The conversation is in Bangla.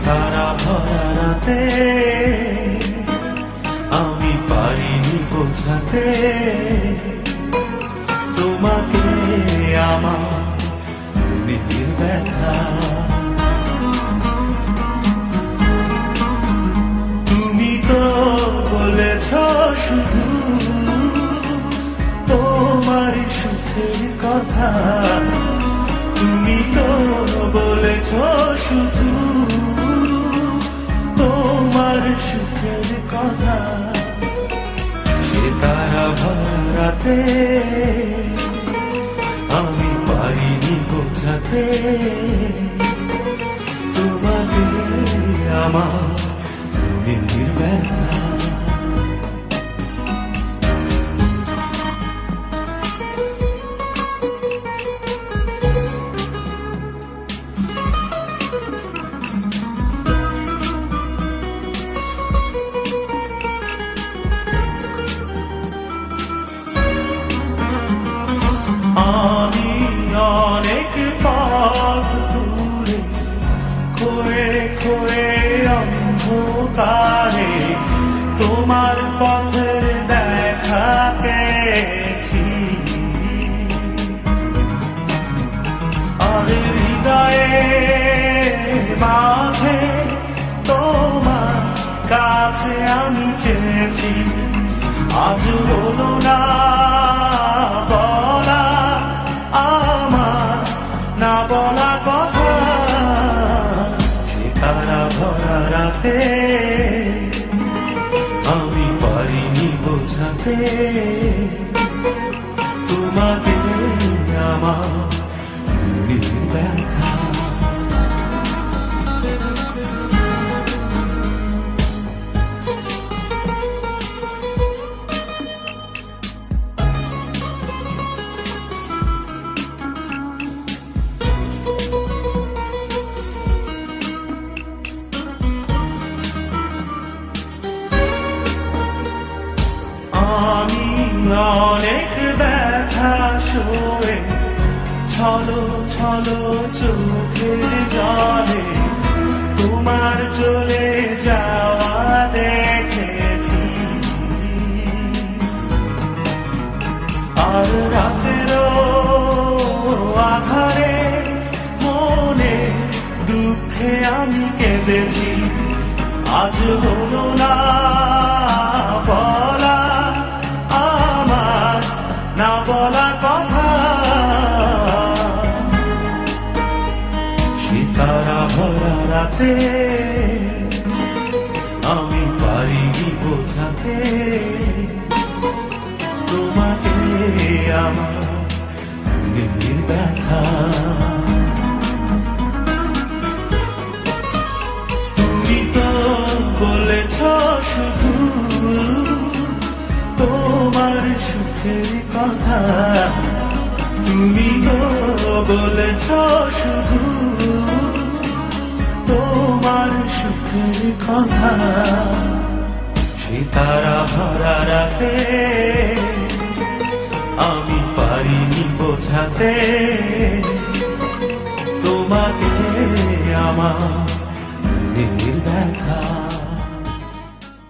তারা ভরা রাতে আমি পারিনি বোঝাতে তোমাকে আমার মনের ব্যথা। তুমি তো বলেছ শুধু তোমার সুখের কথা, তুমি তো বলেছ শুধু তোমার সুখের কথা। সে তারা ভরা রাতে আমি পারিনি বোঝাতে তোমাকে আমার মনের ব্যথা। আমি অনেক পথ দূরে খোয়ে খোয়ে অন্ধকারে তোমার পথের দেখা পেয়েছি। আর হৃদয়ে মাঝে তোমার কাছে আমি চেয়েছি। আজ হলো না বলা আমার না বলা কথা। সে তারা ভরা রাতে আমি পারিনি বোঝাতে তোমাকে আমার মনের ব্যথা। আমি অনেক ব্যথা সয়ে ছলো ছলো চোখের জলে তোমার চলে যাওয়া দেখেছি। আর রাতেরও আধারে মনে দুঃখে আমি কেঁদেছি। আজ হলো না বলা আমার না বলা কথা। সে তারা ভরা রাতে আমি পারিনি বোঝাতে তোমাকে আমার মনের ব্যথা। তুমি তো বলেছ শুধু তোমার সুখের কথা, তুমি তো বলেছ শুধু তোমার সুখের কথা। সে তারা ভরা রাতে আমি পারিনি বোঝাতে তোমাকে আমার মনের ব্যথা।